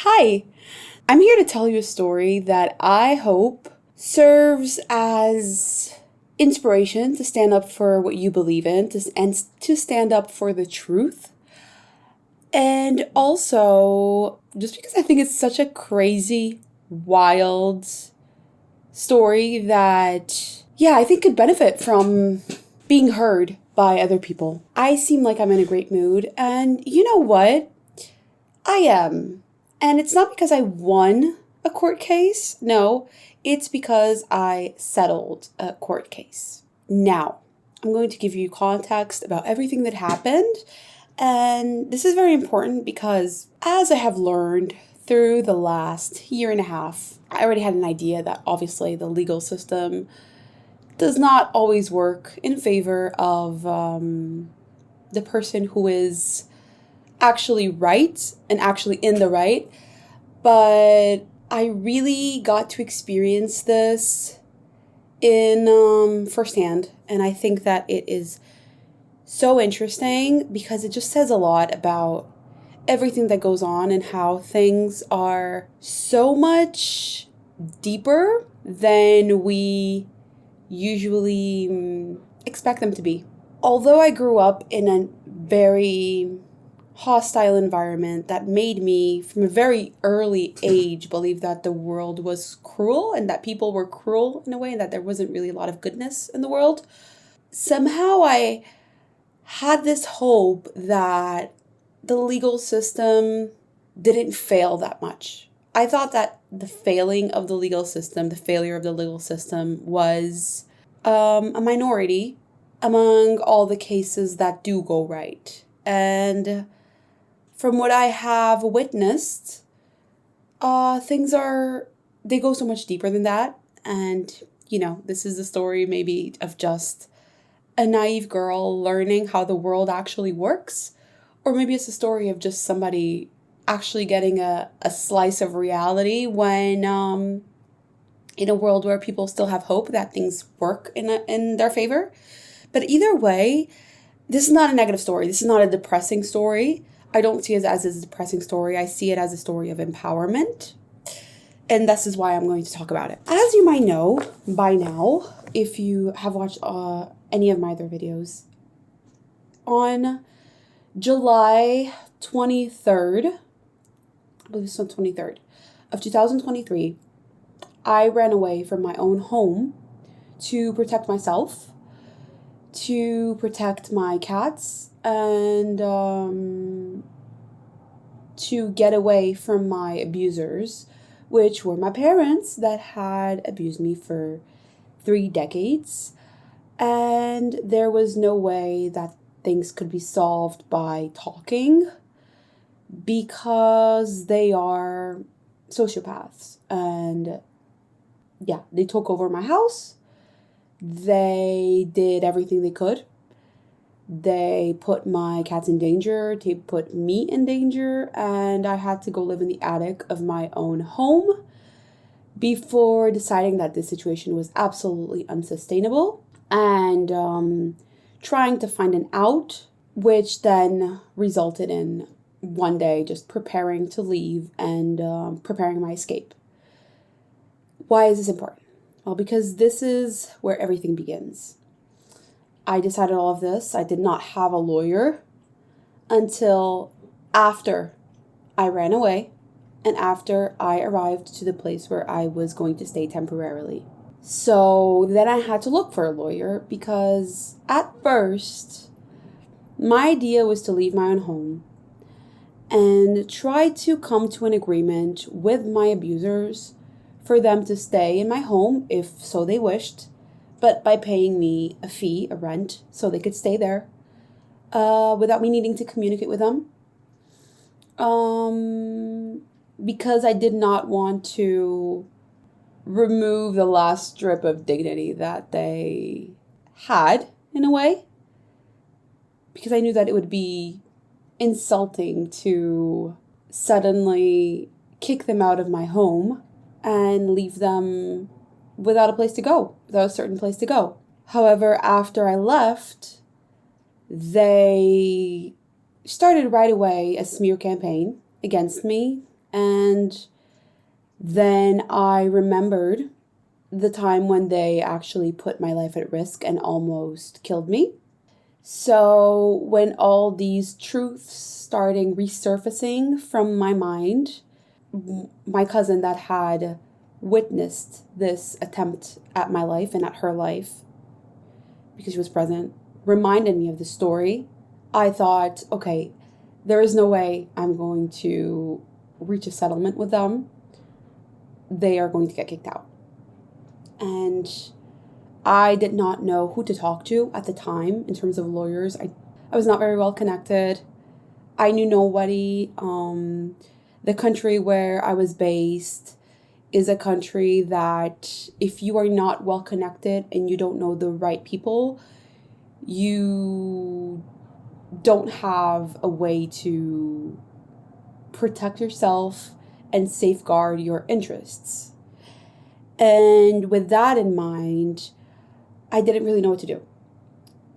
Hi, I'm here to tell you a story that I hope serves as inspiration to stand up for what you believe in and to stand up for the truth. And also, just because I think it's such a crazy, wild story that, yeah, I think could benefit from being heard by other people. I seem like I'm in a great mood, and you know what? I am. And it's not because I won a court case. No, it's because I settled a court case. Now, I'm going to give you context about everything that happened. And this is very important because, as I have learned through the last year and a half, I already had an idea that obviously the legal system does not always work in favor of the person who is actually right and actually in the right. But I really got to experience this in firsthand, and I think that it is so interesting because it just says a lot about everything that goes on and how things are so much deeper than we usually expect them to be. Although I grew up in a very hostile environment that made me, from a very early age, believe that the world was cruel and that people were cruel in a way and that there wasn't really a lot of goodness in the world, somehow I had this hope that the legal system didn't fail that much. I thought that the failing of the legal system, the failure of the legal system was a minority among all the cases that do go right. And from what I have witnessed, they go so much deeper than that. And, this is the story maybe of just a naive girl learning how the world actually works. Or maybe it's a story of just somebody actually getting a slice of reality when, in a world where people still have hope that things work in their favor. But either way, this is not a negative story. This is not a depressing story. I don't see it as a depressing story. I see it as a story of empowerment. And this is why I'm going to talk about it. As you might know by now, if you have watched any of my other videos, on July 23rd, I believe it's on 23rd of 2023, I ran away from my own home to protect myself, to protect my cats, and to get away from my abusers, which were my parents that had abused me for 3 decades. And there was no way that things could be solved by talking because they are sociopaths. And yeah, they took over my house. They did everything they could. They put my cats in danger. They put me in danger. And I had to go live in the attic of my own home before deciding that this situation was absolutely unsustainable and trying to find an out, which then resulted in one day just preparing to leave and preparing my escape. Why is this important? Well, because this is where everything begins. I decided all of this. I did not have a lawyer until after I ran away and after I arrived to the place where I was going to stay temporarily. So then I had to look for a lawyer because at first my idea was to leave my own home and try to come to an agreement with my abusers for them to stay in my home if so they wished, but by paying me a fee, a rent, so they could stay there without me needing to communicate with them. Because I did not want to remove the last strip of dignity that they had, in a way. Because I knew that it would be insulting to suddenly kick them out of my home and leave them without a place to go, without a certain place to go. However, after I left, they started right away a smear campaign against me, And then I remembered the time when they actually put my life at risk and almost killed me. So when all these truths starting resurfacing from my mind, my cousin that had witnessed this attempt at my life and at her life, because she was present, reminded me of the story. I thought, okay, there is no way I'm going to reach a settlement with them. They are going to get kicked out. And I did not know who to talk to at the time in terms of lawyers. I was not very well connected. I knew nobody. The country where I was based is a country that if you are not well connected and you don't know the right people, you don't have a way to protect yourself and safeguard your interests. And with that in mind, I didn't really know what to do.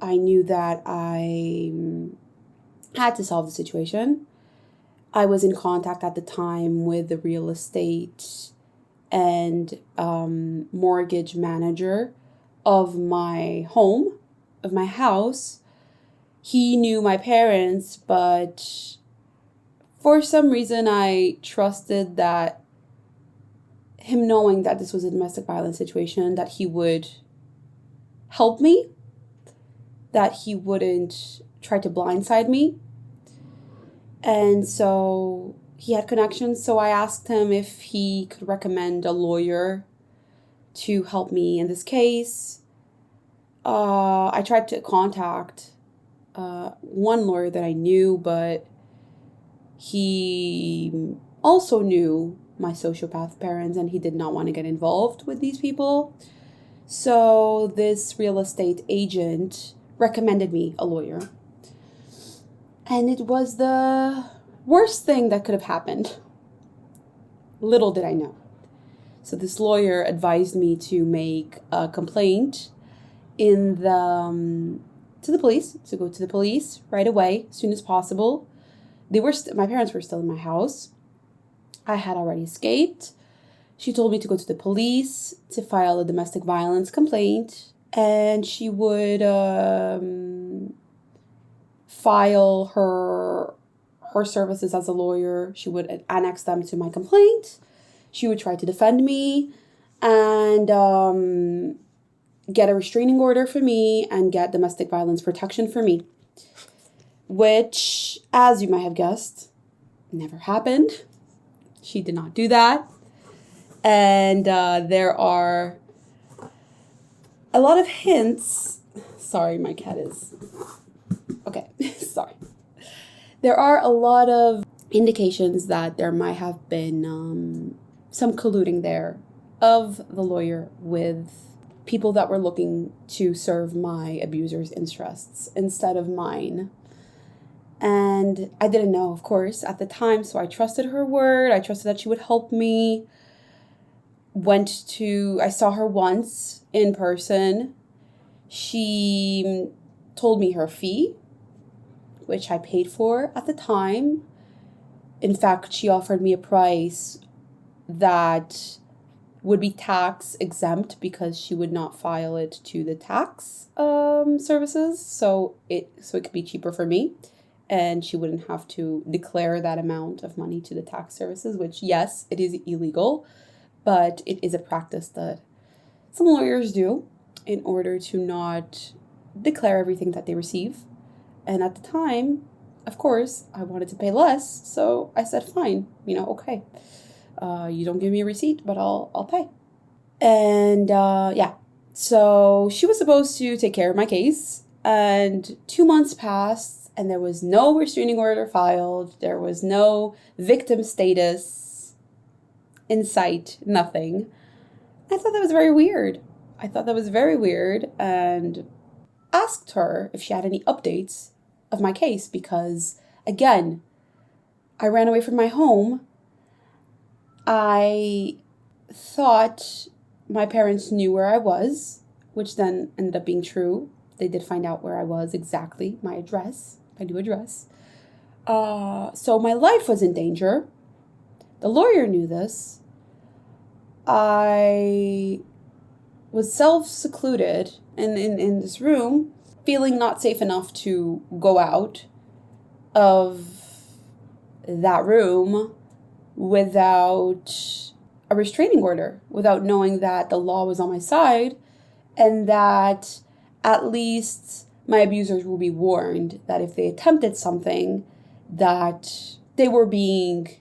I knew that I had to solve the situation. I was in contact at the time with the real estate and mortgage manager of my home, of my house. He knew my parents, but for some reason I trusted that him knowing that this was a domestic violence situation, that he would help me, that he wouldn't try to blindside me. And so he had connections, so I asked him if he could recommend a lawyer to help me in this case. I tried to contact one lawyer that I knew, but he also knew my sociopath parents and he did not want to get involved with these people. So this real estate agent recommended me a lawyer. And it was the worst thing that could have happened. Little did I know. So this lawyer advised me to make a complaint in the to the police, to go to the police right away, as soon as possible. My parents were still in my house. I had already escaped. She told me to go to the police to file a domestic violence complaint, and she would file her services as a lawyer. She would annex them to my complaint. She would try to defend me and get a restraining order for me and get domestic violence protection for me, which, as you might have guessed, never happened. She did not do that. And there are a lot of hints. Sorry, my cat is... Okay, sorry. There are a lot of indications that there might have been some colluding there of the lawyer with people that were looking to serve my abuser's interests instead of mine. And I didn't know, of course, at the time, so I trusted her word. I trusted that she would help me. I saw her once in person. She told me her fee, which I paid for at the time. In fact, she offered me a price that would be tax exempt because she would not file it to the tax services, so it could be cheaper for me, and she wouldn't have to declare that amount of money to the tax services, which, yes, it is illegal, but it is a practice that some lawyers do in order to not declare everything that they receive. And at the time, of course, I wanted to pay less, so I said, fine, okay. You don't give me a receipt, but I'll pay. And so she was supposed to take care of my case, and 2 months passed, and there was no restraining order filed. There was no victim status in sight, nothing. I thought that was very weird. And asked her if she had any updates of my case because, again, I ran away from my home. I thought my parents knew where I was, which then ended up being true. They did find out where I was exactly, my address, my new address. So my life was in danger. the lawyer knew this. I was self-secluded in this room, feeling not safe enough to go out of that room without a restraining order, without knowing that the law was on my side and that at least my abusers will be warned that if they attempted something, that they were being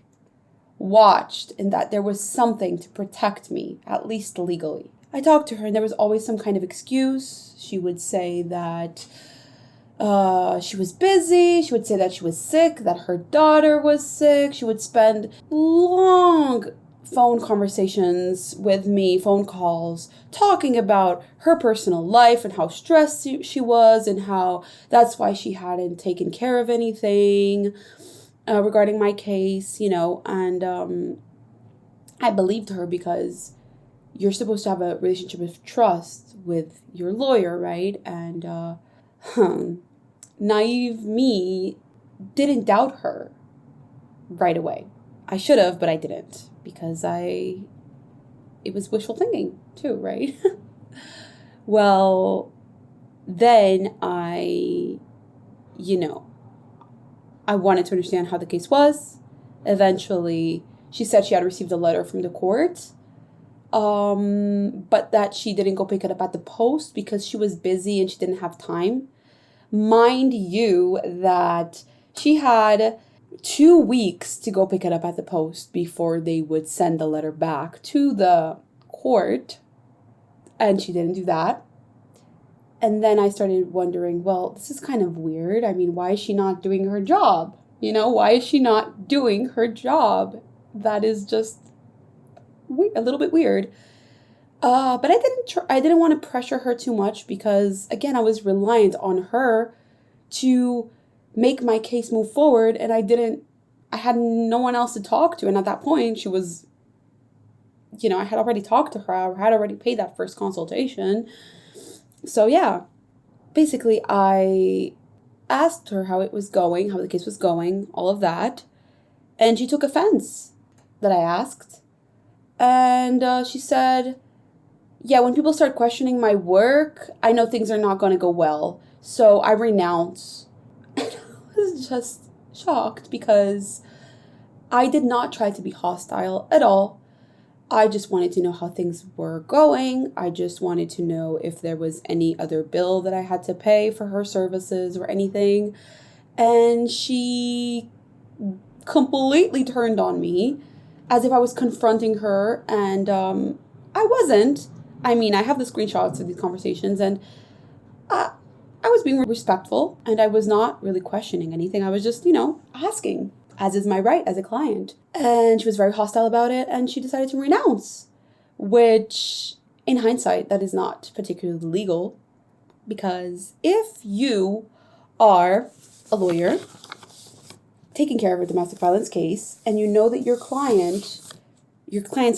watched and that there was something to protect me, at least legally. I talked to her and there was always some kind of excuse. She would say that she was busy. She would say that she was sick, that her daughter was sick. She would spend long phone conversations with me, phone calls, talking about her personal life and how stressed she was and how that's why she hadn't taken care of anything regarding my case, and I believed her because you're supposed to have a relationship of trust with your lawyer, right? And naive me didn't doubt her right away. I should have, but I didn't because it was wishful thinking too, right? Well, then I wanted to understand how the case was. Eventually, she said she had received a letter from the court, but that she didn't go pick it up at the post because she was busy and she didn't have time. Mind you, that she had 2 weeks to go pick it up at the post before they would send the letter back to the court, and she didn't do that. And then I started wondering, well, this is kind of weird. I mean, why is she not doing her job? Why is she not doing her job? That is just a little bit weird. But I didn't want to pressure her too much because, again, I was reliant on her to make my case move forward, and I had no one else to talk to. And at that point, she was, I had already talked to her. I had already paid that first consultation. So yeah, basically I asked her how it was going, how the case was going, all of that. And she took offense that I asked. And she said, yeah, when people start questioning my work, I know things are not going to go well. So I renounce. And I was just shocked because I did not try to be hostile at all. I just wanted to know how things were going. I just wanted to know if there was any other bill that I had to pay for her services or anything. And she completely turned on me as if I was confronting her. And I wasn't. I mean, I have the screenshots of these conversations, and I was being respectful, and I was not really questioning anything. I was just, asking, as is my right as a client. And she was very hostile about it, and she decided to renounce, which, in hindsight, that is not particularly legal, because if you are a lawyer taking care of a domestic violence case, and you know that your client's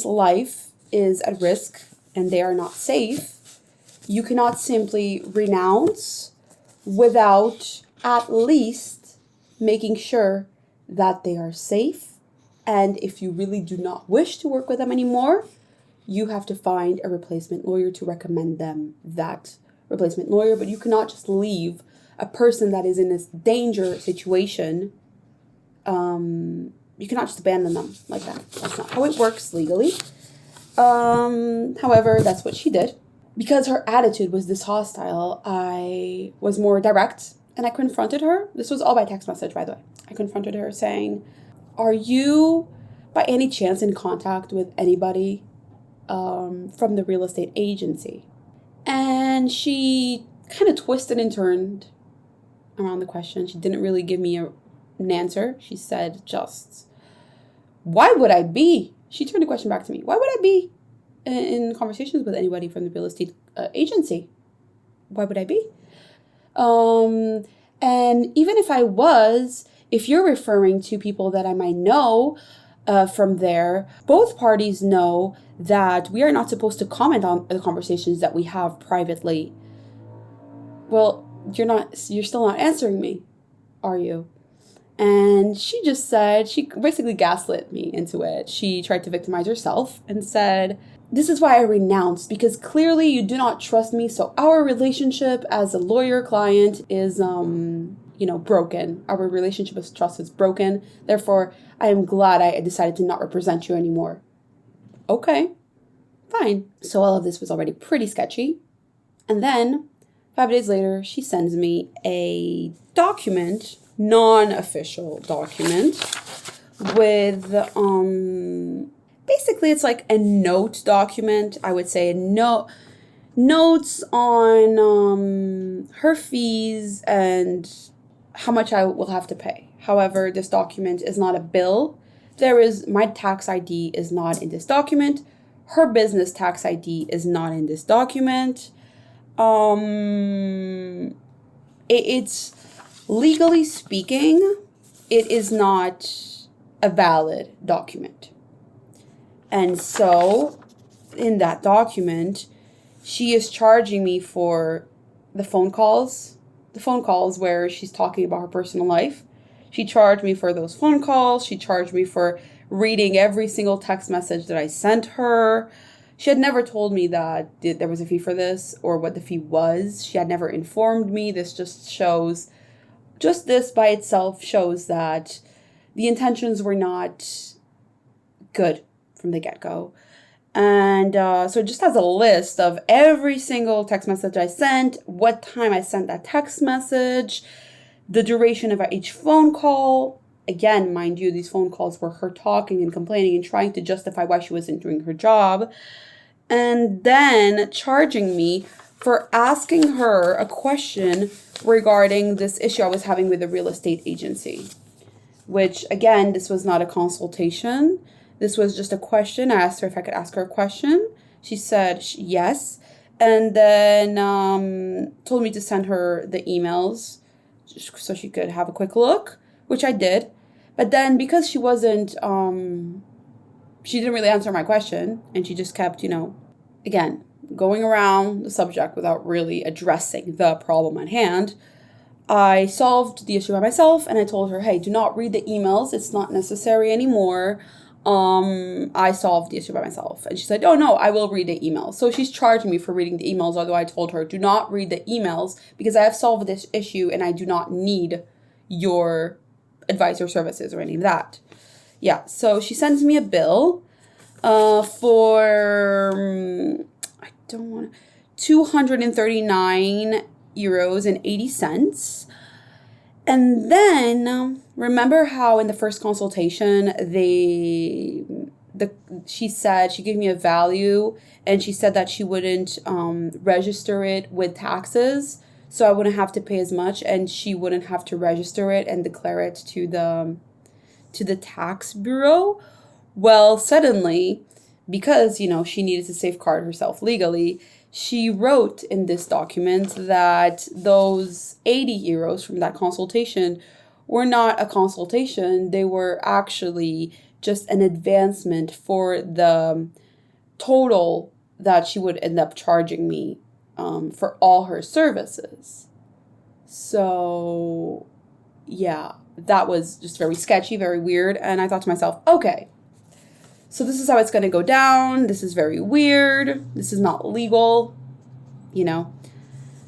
life is at risk and they are not safe, you cannot simply renounce without at least making sure that they are safe. And if you really do not wish to work with them anymore, you have to find a replacement lawyer to recommend them that replacement lawyer. But you cannot just leave a person that is in this danger situation. You cannot just abandon them like that. That's not how it works legally. However, that's what she did. Because her attitude was this hostile, I was more direct and I confronted her. This was all by text message, by the way. I confronted her saying, are you by any chance in contact with anybody from the real estate agency? And she kind of twisted and turned around the question. She didn't really give me an answer. She said just, why would I be? She turned the question back to me. Why would I be in conversations with anybody from the real estate agency? Why would I be? And even if I was, if you're referring to people that I might know from there, both parties know that we are not supposed to comment on the conversations that we have privately. Well, you're still not answering me, are you? And she just said, she basically gaslit me into it. She tried to victimize herself and said, "This is why I renounced, because clearly you do not trust me. So our relationship as a lawyer client is, broken. Our relationship of trust is broken. Therefore, I am glad I decided to not represent you anymore." Okay, fine. So all of this was already pretty sketchy. And then 5 days later, she sends me a document, non-official document, with basically it's like a note document. I would say notes on her fees and how much I will have to pay. However, this document is not a bill. My tax ID is not in this document. Her business tax ID is not in this document. It's legally speaking, it is not a valid document. And so in that document, she is charging me for the phone calls where she's talking about her personal life. She charged me for those phone calls. She charged me for reading every single text message that I sent her. She had never told me that there was a fee for this or what the fee was. She had never informed me. This by itself shows that the intentions were not good from the get-go. And so it just has a list of every single text message I sent, what time I sent that text message, the duration of each phone call. Again, mind you, these phone calls were her talking and complaining and trying to justify why she wasn't doing her job. And then charging me for asking her a question regarding this issue I was having with the real estate agency. Which, again, this was not a consultation. This was just a question. I asked her if I could ask her a question. She said yes. And then told me to send her the emails so she could have a quick look, which I did. But then because she didn't really answer my question, and she just kept, again, going around the subject without really addressing the problem at hand, I solved the issue by myself, and I told her, hey, do not read the emails. It's not necessary anymore. I solved the issue by myself. And she said, oh, no, I will read the emails. So she's charging me for reading the emails, although I told her, do not read the emails because I have solved this issue and I do not need your advice or services or any of that. Yeah, so she sends me a bill for, I don't want to, €239.80. And then remember how in the first consultation she gave me a value and she said that she wouldn't register it with taxes, so I wouldn't have to pay as much, and she wouldn't have to register it and declare it to the tax bureau. Well, suddenly, because she needed to safeguard herself legally, she wrote in this document that those €80 from that consultation were not a consultation. They were actually just an advancement for the total that she would end up charging me for all her services. So, yeah, that was just very sketchy, very weird. And I thought to myself, okay, so this is how it's going to go down. This is very weird. This is not legal,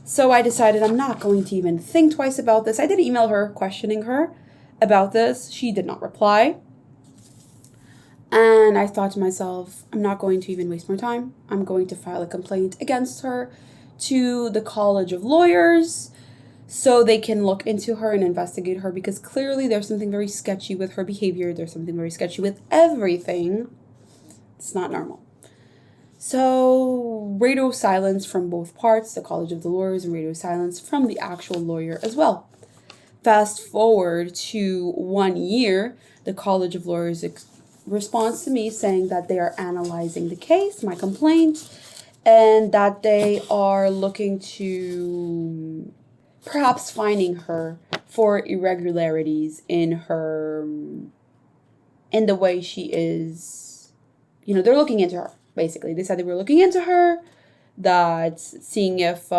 So I decided I'm not going to even think twice about this. I did email her questioning her about this. She did not reply. And I thought to myself, I'm not going to even waste more time. I'm going to file a complaint against her to the College of Lawyers so they can look into her and investigate her, because clearly there's something very sketchy with her behavior. There's something very sketchy with everything. It's not normal. So radio silence from both parts, the College of the Lawyers, and radio silence from the actual lawyer as well. Fast forward to 1 year, the College of Lawyers responds to me saying that they are analyzing the case, my complaint, and that they are looking to perhaps fining her for irregularities in the way she is, they're looking into her, basically. They said they were looking into her, that seeing if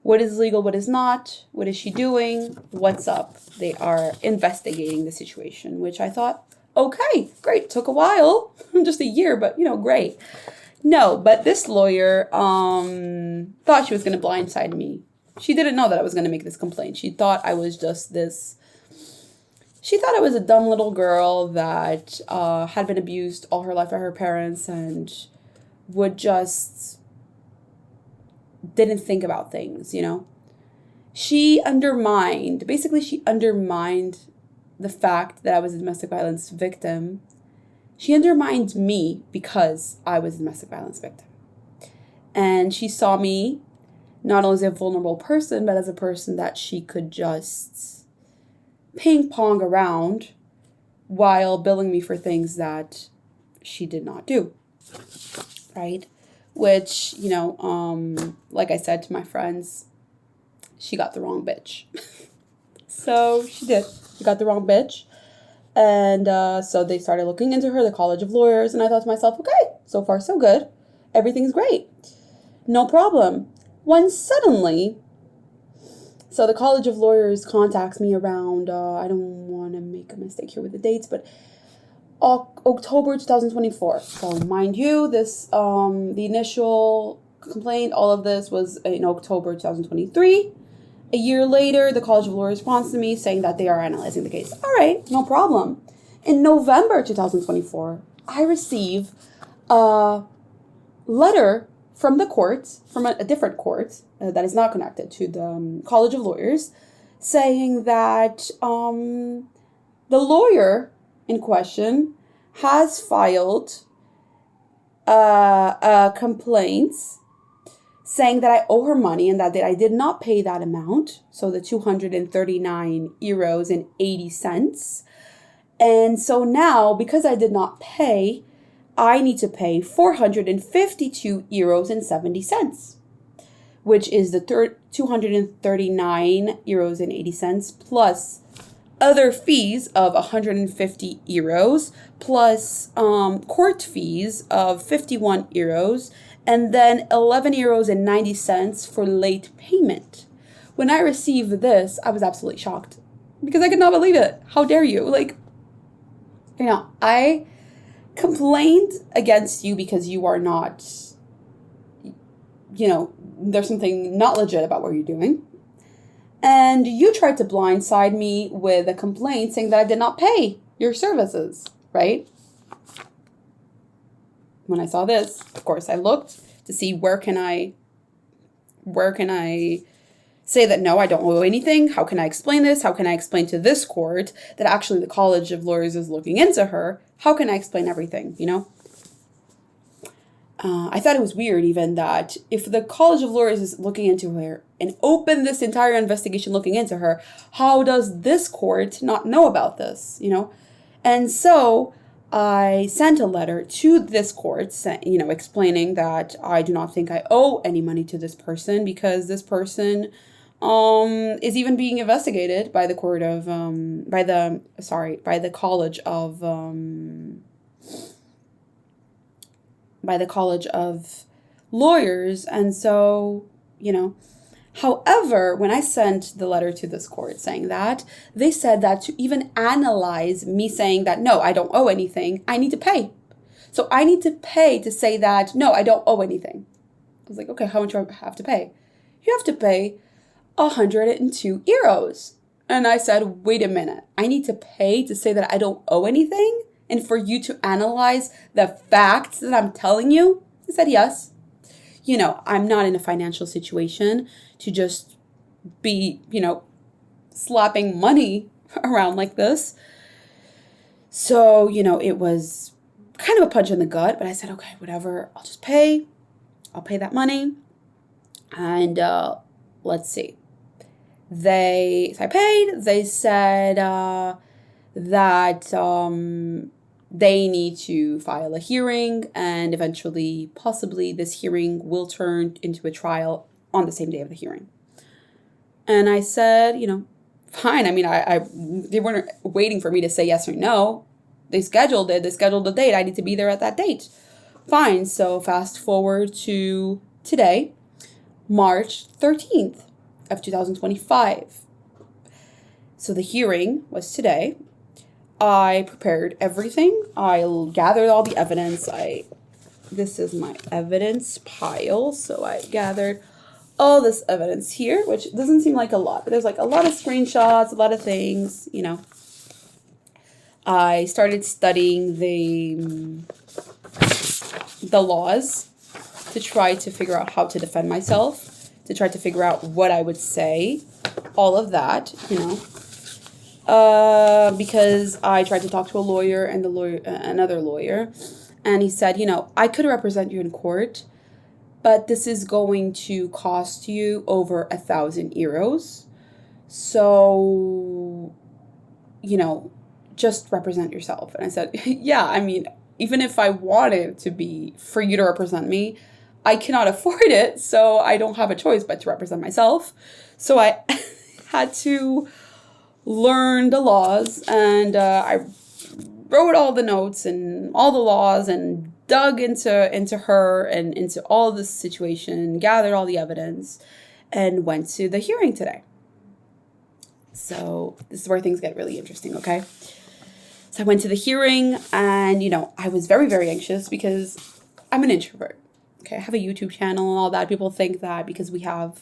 What is legal, what is not? What is she doing? What's up? They are investigating the situation, which I thought, okay, great. Took a while, just a year, but great. No, but this lawyer thought she was going to blindside me. She didn't know that I was going to make this complaint. She thought I was just this. She thought I was a dumb little girl that had been abused all her life by her parents and would just didn't think about things, She undermined the fact that I was a domestic violence victim. She undermined me because I was a domestic violence victim. And she saw me not only as a vulnerable person, but as a person that she could just ping pong around while billing me for things that she did not do. Right? Which, like I said to my friends, she got the wrong bitch. So she did. She got the wrong bitch. And so they started looking into her, the College of Lawyers. And I thought to myself, okay, so far so good. Everything's great. No problem. When suddenly, so the College of Lawyers contacts me around, I don't want to make a mistake here with the dates, but October 2024. So mind you, this the initial complaint, all of this was in October 2023. A year later, the College of Lawyers responds to me saying that they are analyzing the case. All right, no problem. In November 2024, I receive a letter from the court, from a different court that is not connected to the College of Lawyers, saying that the lawyer in question has filed a complaint saying that I owe her money and that I did not pay that amount, so the 239 euros and 80 cents. And so now, because I did not pay, I need to pay 452 euros and 70 cents, which is the 239 euros and 80 cents plus other fees of 150 euros plus court fees of 51 euros and then 11 euros and 90 cents for late payment. When I received this, I was absolutely shocked because I could not believe it. How dare you? I complained against you because you are not, there's something not legit about what you're doing. And you tried to blindside me with a complaint saying that I did not pay your services, right? When I saw this, of course, I looked to see where can I say that, no, I don't owe anything? How can I explain this? How can I explain to this court that actually the College of Lawyers is looking into her? How can I explain everything, I thought it was weird even that if the College of Lawyers is looking into her and opened this entire investigation looking into her, how does this court not know about this, And so I sent a letter to this court, explaining that I do not think I owe any money to this person because this person is even being investigated by the court of by the College of Lawyers. And so, however, when I sent the letter to this court saying that, they said that to even analyze me saying that, no, I don't owe anything, I need to pay. So I need to pay to say that, no, I don't owe anything. I was like, okay, how much do I have to pay? You have to pay 102 euros. And I said, wait a minute, I need to pay to say that I don't owe anything? And for you to analyze the facts that I'm telling you? I said, yes. I'm not in a financial situation to just be, slapping money around like this. So, it was kind of a punch in the gut, but I said, okay, whatever, I'll just pay. I'll pay that money. And let's see. So I paid. They said that they need to file a hearing, and eventually, possibly, this hearing will turn into a trial on the same day of the hearing. And I said, fine. I mean, they weren't waiting for me to say yes or no. They scheduled it. They scheduled the date. I need to be there at that date. Fine. So fast forward to today, March 13th. of 2025. So the hearing was today. I prepared everything. I gathered all the evidence. This is my evidence pile. So I gathered all this evidence here, which doesn't seem like a lot, but there's like a lot of screenshots, a lot of things, you know. I started studying the laws to try to figure out how to defend myself, to try to figure out what I would say, all of that, you know. Because I tried to talk to a lawyer and another lawyer, and he said, you know, I could represent you in court, but this is going to cost you over 1,000 euros. So, you know, just represent yourself. And I said, yeah, I mean, even if I wanted to be for you to represent me, I cannot afford it. So I don't have a choice but to represent myself. So I had to learn the laws, and I wrote all the notes and all the laws and dug into her and into all this situation, gathered all the evidence, and went to the hearing today. So this is where things get really interesting, okay? So I went to the hearing, and, you know, I was very, very anxious because I'm an introvert, okay? I have a YouTube channel and all that. People think that because we have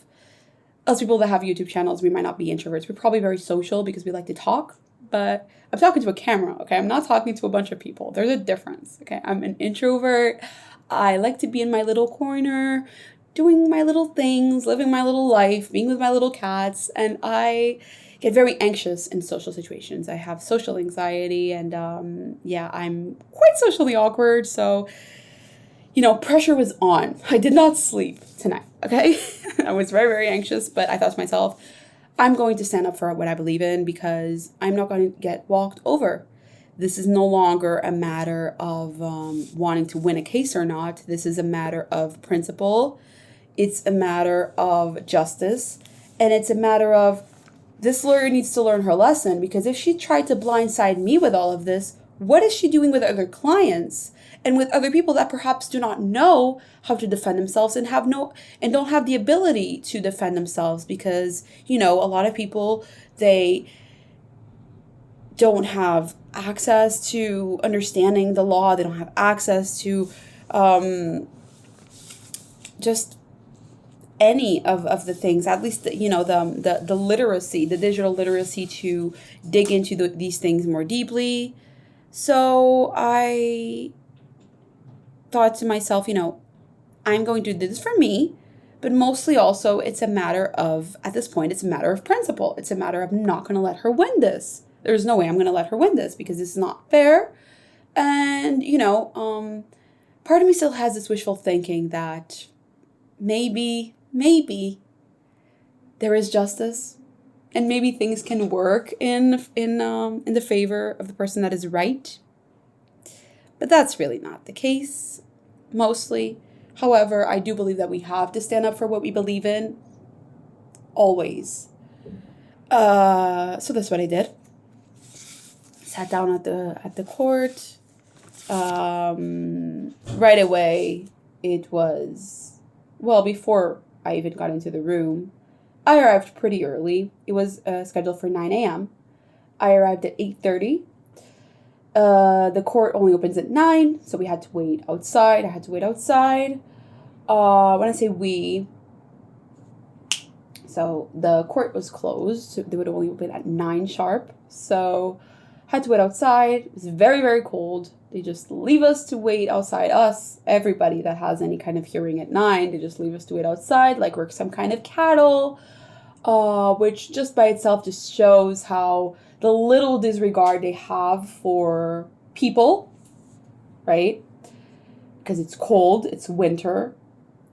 us people that have YouTube channels, we might not be introverts. We're probably very social because we like to talk, but I'm talking to a camera, okay? I'm not talking to a bunch of people. There's a difference, okay? I'm an introvert. I like to be in my little corner, doing my little things, living my little life, being with my little cats, and I get very anxious in social situations. I have social anxiety, and yeah, I'm quite socially awkward, so, you know, pressure was on. I did not sleep tonight, okay? I was very, very anxious, but I thought to myself, I'm going to stand up for what I believe in because I'm not going to get walked over. This is no longer a matter of wanting to win a case or not. This is a matter of principle. It's a matter of justice. And it's a matter of this lawyer needs to learn her lesson, because if she tried to blindside me with all of this, what is she doing with other clients and with other people that perhaps do not know how to defend themselves and don't have the ability to defend themselves? Because, you know, a lot of people, they don't have access to understanding the law. They don't have access to just any of the things, at least, you know, the literacy, the digital literacy to dig into these things more deeply. So I thought to myself, you know, I'm going to do this for me, but mostly also it's a matter of, at this point, it's a matter of principle. It's a matter of not going to let her win this. There's no way I'm going to let her win this because this is not fair. And, you know, part of me still has this wishful thinking that maybe there is justice, and maybe things can work in the favor of the person that is right. But that's really not the case, mostly. However, I do believe that we have to stand up for what we believe in, always. So that's what I did. Sat down at the court. Right away, it was, well, before I even got into the room, I arrived pretty early. It was scheduled for 9 a.m. I arrived at 8:30. The court only opens at 9, so we had to wait outside. I had to wait outside. When I say we, so the court was closed. So they would only open at 9 sharp. So I had to wait outside. It was very, very cold. They just leave us to wait outside. Us, everybody that has any kind of hearing at 9, they just leave us to wait outside like we're some kind of cattle, which just by itself just shows how the little disregard they have for people, right? Because it's cold, it's winter.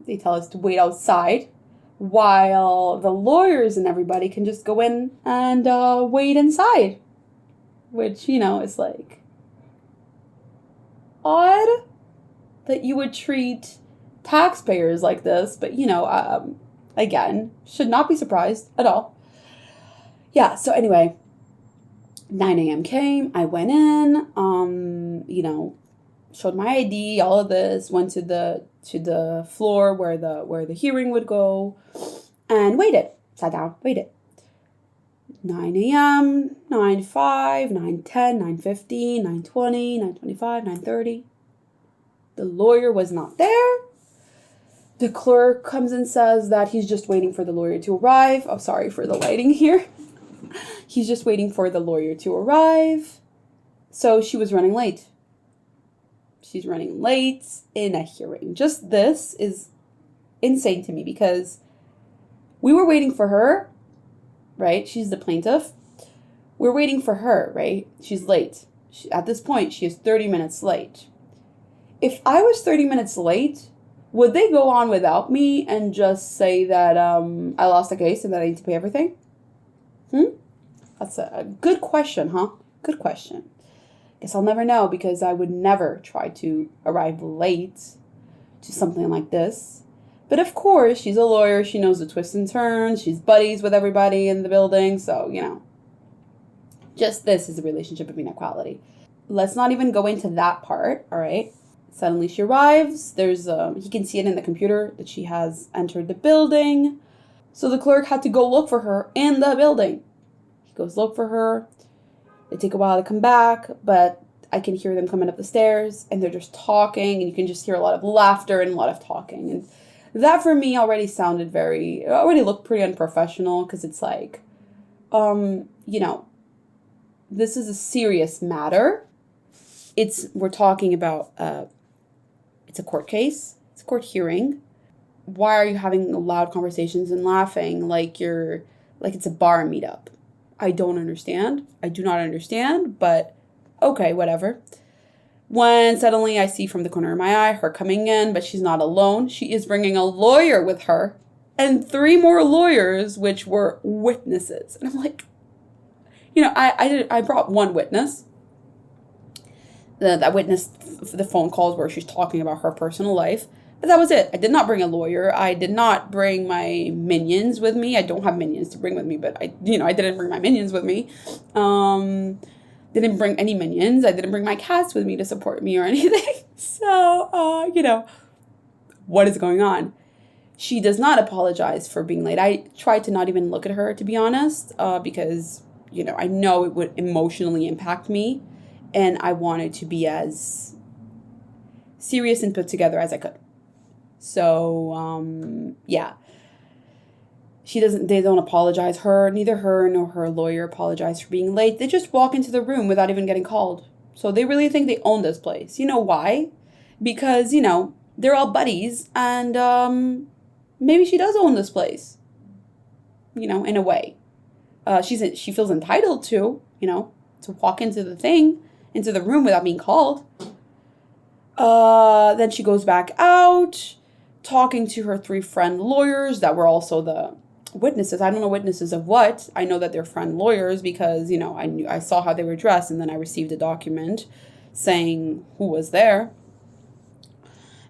They tell us to wait outside, while the lawyers and everybody can just go in and wait inside, which, you know, is like odd that you would treat taxpayers like this, but, you know, again, should not be surprised at all. Yeah, so anyway, 9 a.m. came, I went in, you know, showed my ID, all of this, went to the floor where the hearing would go, and waited. Sat down, waited. 9 a.m., 9:05, 9:10, 9:15, 9:20, 9:25, 9:30. The lawyer was not there. The clerk comes and says that he's just waiting for the lawyer to arrive. I'm sorry for the lighting here. He's just waiting for the lawyer to arrive. So she was running late. She's running late in a hearing. Just this is insane to me because we were waiting for her, right? She's the plaintiff. We're waiting for her, right? She's late. At this point, she is 30 minutes late. If I was 30 minutes late, would they go on without me and just say that I lost the case and that I need to pay everything? That's a good question, huh? Good question. Guess I'll never know because I would never try to arrive late to something like this. But of course, she's a lawyer. She knows the twists and turns. She's buddies with everybody in the building. So, just this is a relationship of inequality. Let's not even go into that part, all right? Suddenly she arrives. He can see it in the computer that she has entered the building. So the clerk had to go look for her in the building. He goes look for her. They take a while to come back, but I can hear them coming up the stairs and they're just talking and you can just hear a lot of laughter and a lot of talking. And that for me already looked pretty unprofessional because it's like, this is a serious matter. We're talking about, it's a court case. It's a court hearing. Why are you having loud conversations and laughing like it's a bar meetup? I don't understand. I do not understand, but okay, whatever. When suddenly I see from the corner of my eye her coming in, but she's not alone. She is bringing a lawyer with her and 3 more lawyers, which were witnesses. And I'm like, I brought one witness. That witnessed the phone calls where she's talking about her personal life. But that was it. I did not bring a lawyer. I did not bring my minions with me. I don't have minions to bring with me, but I didn't bring my minions with me. Didn't bring any minions. I didn't bring my cats with me to support me or anything. So, what is going on? She does not apologize for being late. I tried to not even look at her, to be honest, because, I know it would emotionally impact me. And I wanted to be as serious and put together as I could. So, yeah. They don't apologize. Neither her nor her lawyer apologize for being late. They just walk into the room without even getting called. So they really think they own this place. You know why? Because, they're all buddies and maybe she does own this place. In a way. She feels entitled to walk into the room without being called. Then she goes back out, talking to her 3 friend lawyers that were also the witnesses. I don't know witnesses of what. I know that they're friend lawyers because, I saw how they were dressed and then I received a document saying who was there.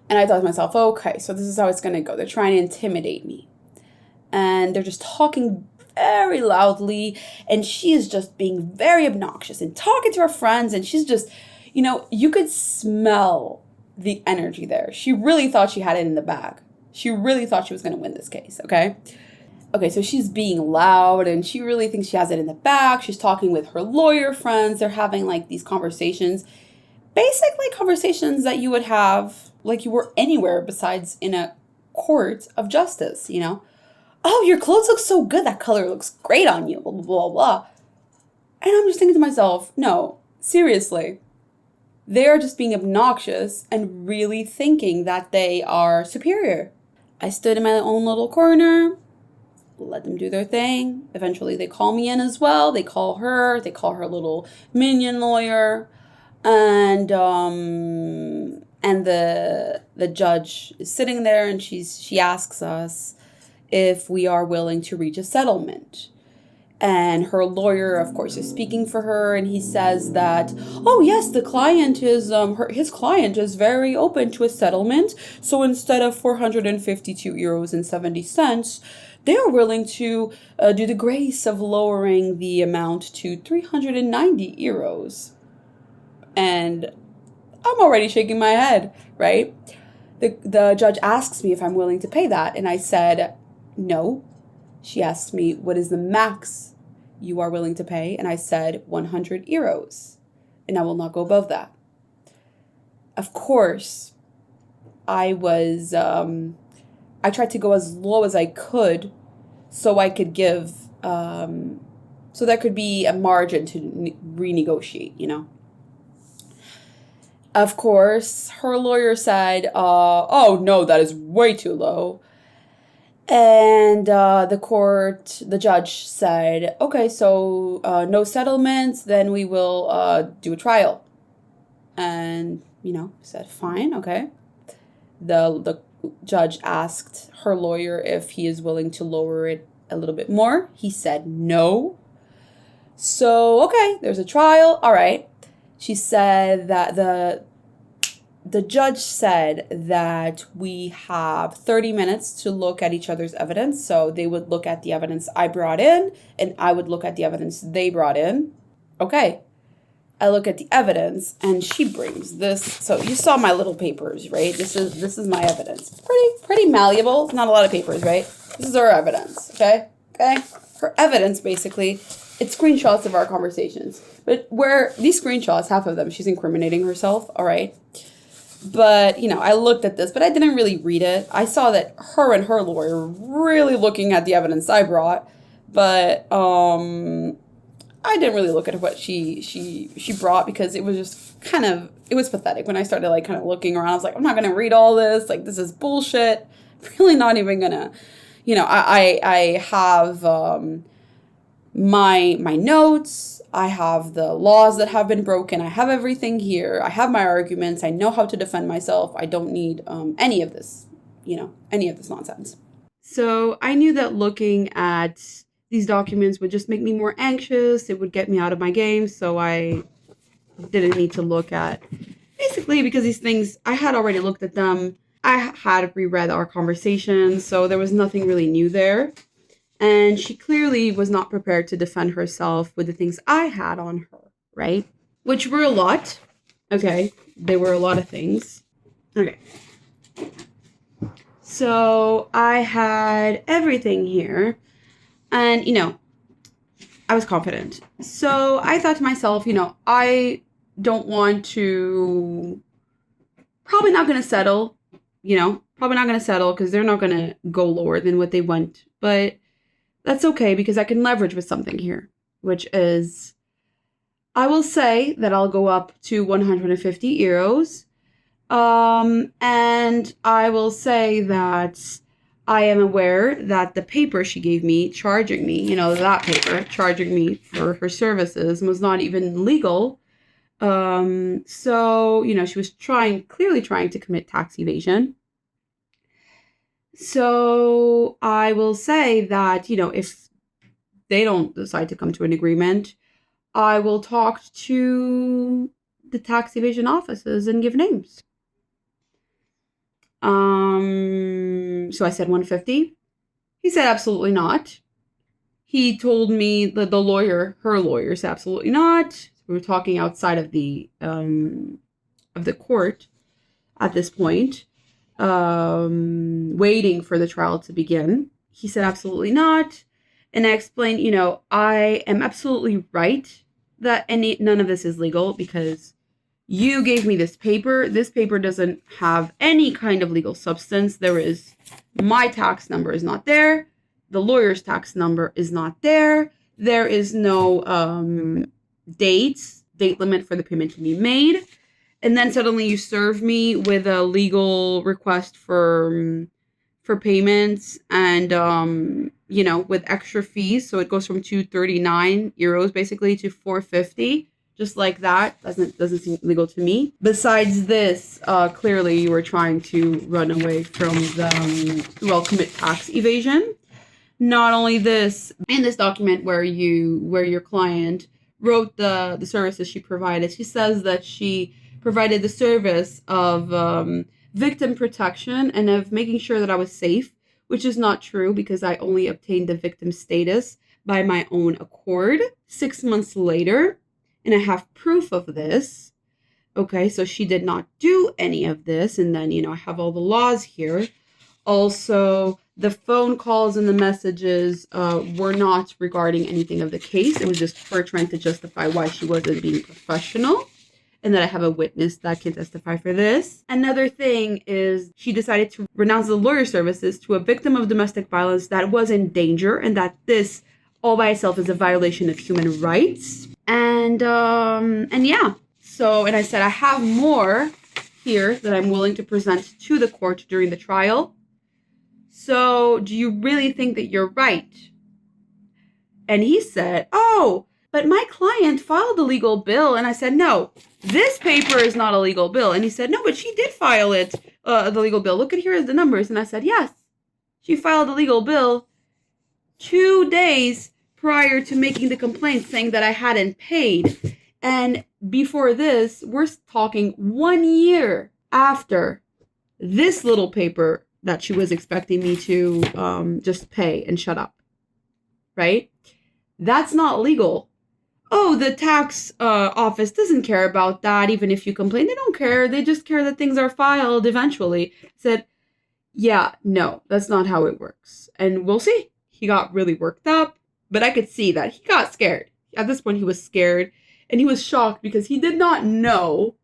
And I thought to myself, okay, so this is how it's going to go. They're trying to intimidate me. And they're just talking very loudly and she is just being very obnoxious and talking to her friends and she's just, you could smell the energy there. She really thought she had it in the bag. She really thought she was going to win this case, okay? Okay, so she's being loud and she really thinks she has it in the bag. She's talking with her lawyer friends. They're having these conversations. Basically conversations that you would have like you were anywhere besides in a court of justice, Oh, your clothes look so good. That color looks great on you, blah, blah, blah, blah. And I'm just thinking to myself, no, seriously. They are just being obnoxious and really thinking that they are superior. I stood in my own little corner, let them do their thing. Eventually they call me in as well. They call her little minion lawyer. And the judge is sitting there and she asks us if we are willing to reach a settlement. And her lawyer, of course, is speaking for her, and he says that, oh yes, the client is his client is very open to a settlement. So instead of 452 euros and 70 cents, they are willing to do the grace of lowering the amount to 390 euros. And I'm already shaking my head, right? The judge asks me if I'm willing to pay that, and I said no. She asked me, what is the max you are willing to pay? And I said 100 euros, and I will not go above that. Of course, I tried to go as low as I could so I could give, so there could be a margin to renegotiate, you know. Of course, her lawyer said, oh no, that is way too low. And the judge said, okay, so no settlements, then we will do a trial. And, said, fine, okay. The judge asked her lawyer if he is willing to lower it a little bit more. He said no. So, okay, there's a trial. All right. She said that the judge said that we have 30 minutes to look at each other's evidence. So they would look at the evidence I brought in, and I would look at the evidence they brought in. Okay. I look at the evidence, and she brings this. So you saw my little papers, right? This is my evidence. Pretty malleable. Not a lot of papers, right? This is her evidence, okay? Okay? Her evidence, basically, it's screenshots of our conversations. But where these screenshots, half of them, she's incriminating herself, all right? But, I looked at this, but I didn't really read it. I saw that her and her lawyer were really looking at the evidence I brought, but I didn't really look at what she brought because it was just it was pathetic. When I started kind of looking around, I was like, I'm not going to read all this. Like, this is bullshit. Really not even going to, I have my notes. I have the laws that have been broken. I have everything here. I have my arguments. I know how to defend myself. I don't need any of this, any of this nonsense. So I knew that looking at these documents would just make me more anxious. It would get me out of my game. So I didn't need to look at, basically, because these things, I had already looked at them. I had reread our conversations. So there was nothing really new there. And she clearly was not prepared to defend herself with the things I had on her, right? Which were a lot. Okay. They were a lot of things. Okay. So I had everything here. And, I was confident. So I thought to myself, I don't want to, probably not going to settle, because they're not going to go lower than what they went. But that's okay because I can leverage with something here, which is, I will say that I'll go up to 150 euros. And I will say that I am aware that the paper she gave me, charging me, that paper, charging me for her services was not even legal. So, she was clearly trying to commit tax evasion. So I will say that, if they don't decide to come to an agreement, I will talk to the tax evasion offices and give names. So I said 150. He said absolutely not. He told me that her lawyer said absolutely not. We were talking outside of the court at this point, waiting for the trial to begin. He said absolutely not. And I explained, I am absolutely right that none of this is legal because you gave me this paper. This paper doesn't have any kind of legal substance. My tax number is not there. The lawyer's tax number is not there. There is no date limit for the payment to be made. And then suddenly you serve me with a legal request for payments and, with extra fees. So it goes from 239 euros basically to 450. Just like that. Doesn't seem legal to me. Besides this, clearly you were trying to run away from commit tax evasion. Not only this, in this document where your client wrote the services she provided, she says that she provided the service of victim protection and of making sure that I was safe, which is not true because I only obtained the victim status by my own accord 6 months later. And I have proof of this. Okay, so she did not do any of this. And then, I have all the laws here. Also, The phone calls and the messages were not regarding anything of the case. It was just her trying to justify why she wasn't being professional, and that I have a witness that can testify for this. Another thing is she decided to renounce the lawyer services to a victim of domestic violence that was in danger, and that this all by itself is a violation of human rights. And yeah. So, and I said, I have more here that I'm willing to present to the court during the trial. So, do you really think that you're right? And he said, oh, but my client filed a legal bill. And I said, no, this paper is not a legal bill. And he said, no, but she did file it, the legal bill. Look at here is the numbers. And I said, yes, she filed a legal bill 2 days prior to making the complaint saying that I hadn't paid. And before this, we're talking 1 year after this little paper that she was expecting me to just pay and shut up, right? That's not legal. Oh, the tax office doesn't care about that. Even if you complain, they don't care. They just care that things are filed eventually. I said, yeah, no, that's not how it works. And we'll see. He got really worked up, but I could see that he got scared. At this point, he was scared, and he was shocked because he did not know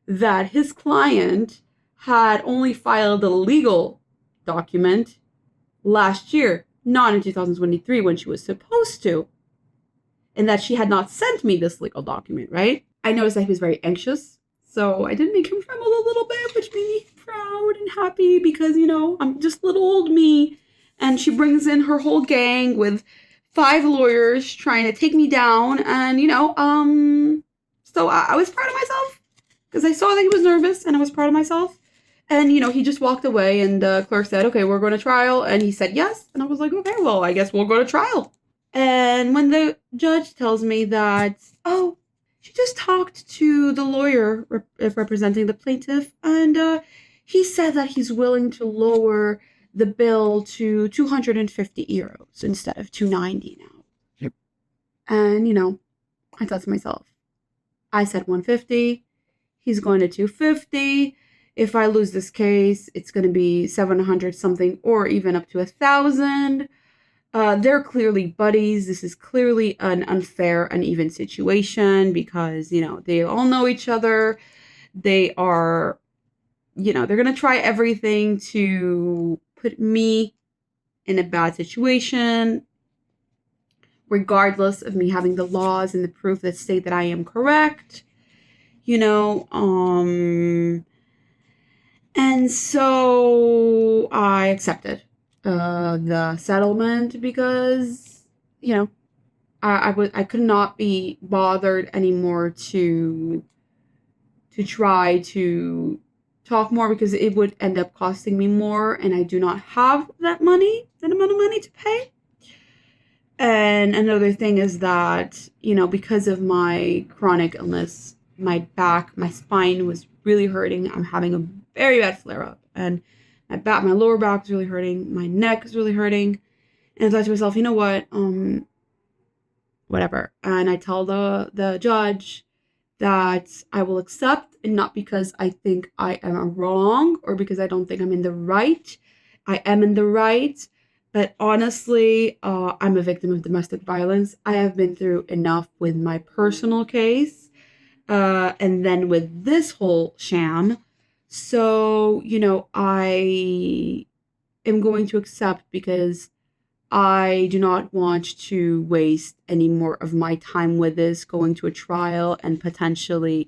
that his client had only filed a legal document last year, not in 2023 when she was supposed to, and that she had not sent me this legal document, right? I noticed that he was very anxious, so I did make him tremble a little bit, which made me proud and happy because, I'm just little old me, and she brings in her whole gang with 5 lawyers trying to take me down, and, so I was proud of myself because I saw that he was nervous, and I was proud of myself. And, he just walked away, and the clerk said, okay, we're going to trial. And he said yes. And I was like, okay, well, I guess we'll go to trial. And when the judge tells me that, oh, she just talked to the lawyer representing the plaintiff, and he said that he's willing to lower the bill to 250 euros instead of 290 now. Yep. And, I thought to myself, I said 150. He's going to 250. If I lose this case, it's going to be 700 something or even up to 1,000. They're clearly buddies. This is clearly an unfair, uneven situation because, they all know each other. They are, they're going to try everything to put me in a bad situation, regardless of me having the laws and the proof that state that I am correct. And so I accepted the settlement because, I could not be bothered anymore to try to talk more because it would end up costing me more, and I do not have that amount of money to pay. And another thing is that, because of my chronic illness, my back, my spine was really hurting. I'm having a very bad flare-up, and my lower back is really hurting. My neck is really hurting. And I thought to myself, you know what? Whatever. And I tell the judge that I will accept, and not because I think I am wrong or because I don't think I'm in the right. I am in the right. But honestly, I'm a victim of domestic violence. I have been through enough with my personal case, and then with this whole sham. So, I am going to accept because I do not want to waste any more of my time with this, going to a trial and potentially,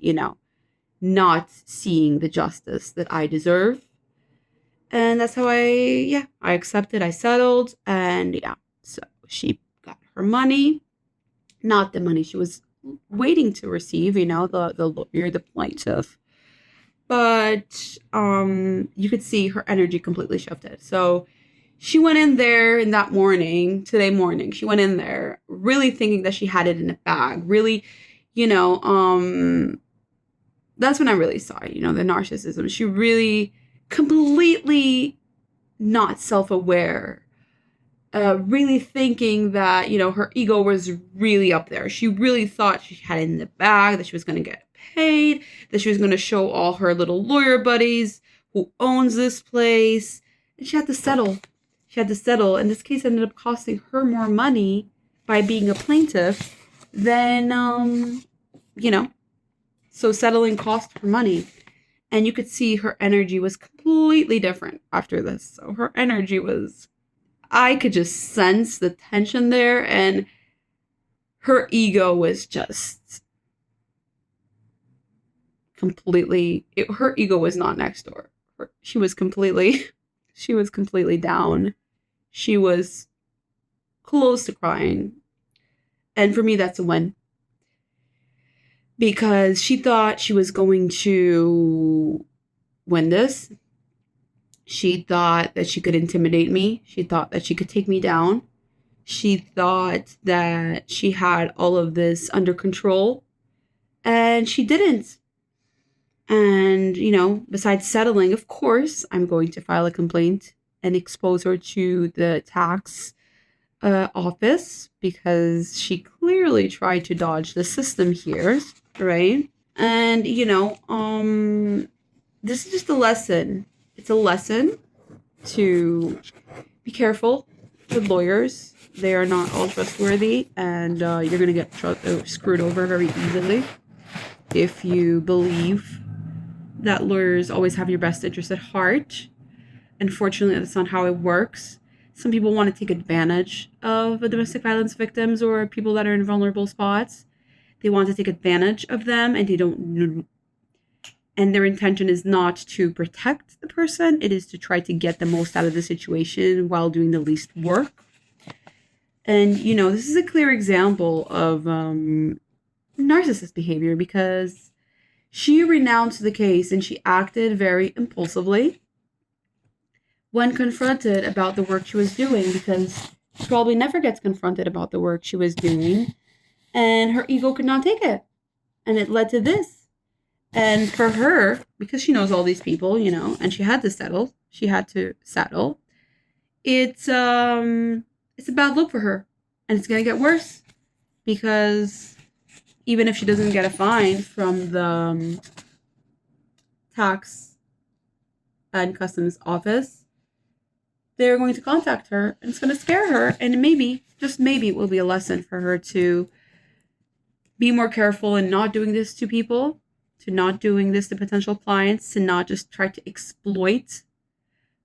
not seeing the justice that I deserve. And that's how I accepted, I settled, and so she got her money, not the money she was waiting to receive, the lawyer, the plaintiff. But you could see her energy completely shifted. So she went in there today morning, she went in there really thinking that she had it in a bag, really, that's when I really saw, the narcissism. She really completely not self-aware, really thinking that, her ego was really up there. She really thought she had it in the bag, that she was going to get paid, that she was going to show all her little lawyer buddies who owns this place, and she had to settle. She had to settle, and this case ended up costing her more money by being a plaintiff than, so settling cost her money. And you could see her energy was completely different after this. So her energy was, I could just sense the tension there, and her ego was just completely, her ego was not next door. She was completely down. She was close to crying. And for me, that's a win. Because she thought she was going to win this. She thought that she could intimidate me. She thought that she could take me down. She thought that she had all of this under control. And she didn't. And, besides settling, of course, I'm going to file a complaint and expose her to the tax office, because she clearly tried to dodge the system here, right? And, this is just a lesson. It's a lesson to be careful with lawyers. They are not all trustworthy, and you're going to get screwed over very easily if you believe that lawyers always have your best interest at heart. Unfortunately, that's not how it works. Some people want to take advantage of domestic violence victims or people that are in vulnerable spots. They want to take advantage of them, and their intention is not to protect the person. It is to try to get the most out of the situation while doing the least work. And, this is a clear example of narcissist behavior, because she renounced the case and she acted very impulsively when confronted about the work she was doing, because she probably never gets confronted about the work she was doing, and her ego could not take it. And it led to this. And for her, because she knows all these people, and she had to settle, it's a bad look for her. And it's going to get worse, because even if she doesn't get a fine from the tax and customs office, they're going to contact her, and it's going to scare her. And maybe, just maybe, it will be a lesson for her to be more careful in not doing this to people, to not doing this to potential clients, to not just try to exploit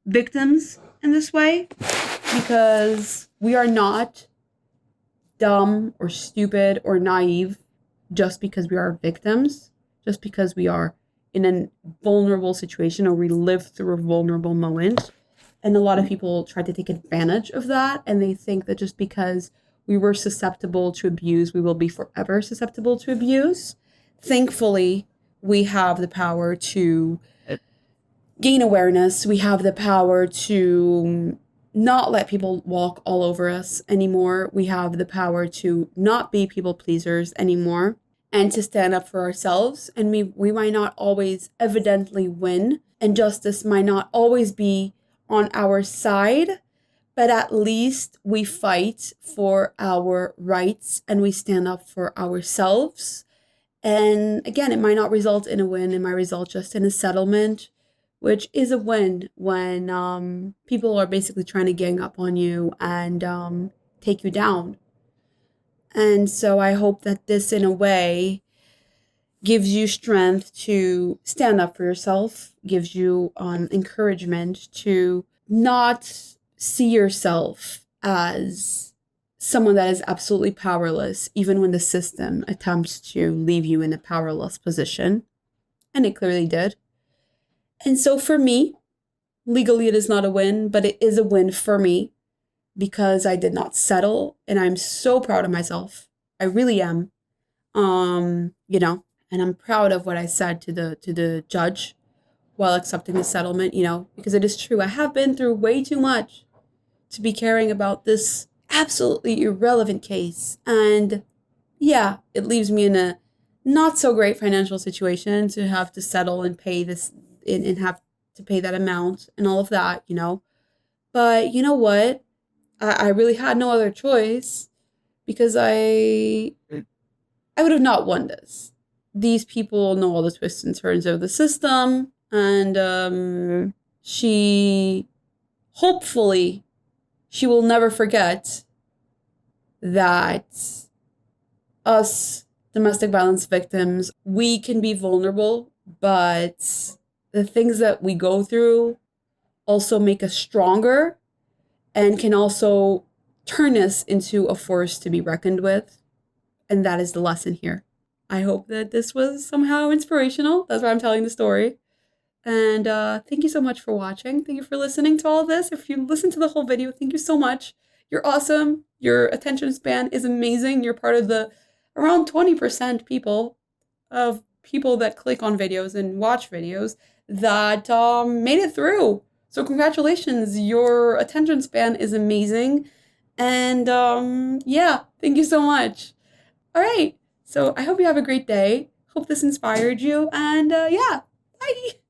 victims in this way, because we are not dumb or stupid or naive just because we are victims, just because we are in a vulnerable situation or we live through a vulnerable moment. And a lot of people try to take advantage of that, and they think that just because we were susceptible to abuse, we will be forever susceptible to abuse. Thankfully, we have the power to gain awareness. We have the power to not let people walk all over us anymore. We have the power to not be people pleasers anymore, and to stand up for ourselves. And we might not always evidently win, and justice might not always be on our side, but at least we fight for our rights and we stand up for ourselves. And again, it might not result in a win. It might result just in a settlement, which is a win when people are basically trying to gang up on you and take you down. And so I hope that this, in a way, gives you strength to stand up for yourself, gives you encouragement to not see yourself as someone that is absolutely powerless, even when the system attempts to leave you in a powerless position. And it clearly did. And so for me, legally it is not a win, but it is a win for me because I did not settle, and I'm so proud of myself. I really am. And I'm proud of what I said to the judge while accepting the settlement, because it is true. I have been through way too much to be caring about this absolutely irrelevant case. And yeah, it leaves me in a not so great financial situation to have to settle and pay this and have to pay that amount and all of that, But you know what? I really had no other choice, because I would have not won this. These people know all the twists and turns of the system, and she hopefully she will never forget that us domestic violence victims, we can be vulnerable, but the things that we go through also make us stronger and can also turn us into a force to be reckoned with. And that is the lesson here. I hope that this was somehow inspirational. That's why I'm telling the story. And thank you so much for watching. Thank you for listening to all of this. If you listened to the whole video, thank you so much. You're awesome. Your attention span is amazing. You're part of the around 20% of people that click on videos and watch videos that made it through. So congratulations. Your attention span is amazing. And yeah, thank you so much. All right. So I hope you have a great day. Hope this inspired you. And yeah, bye.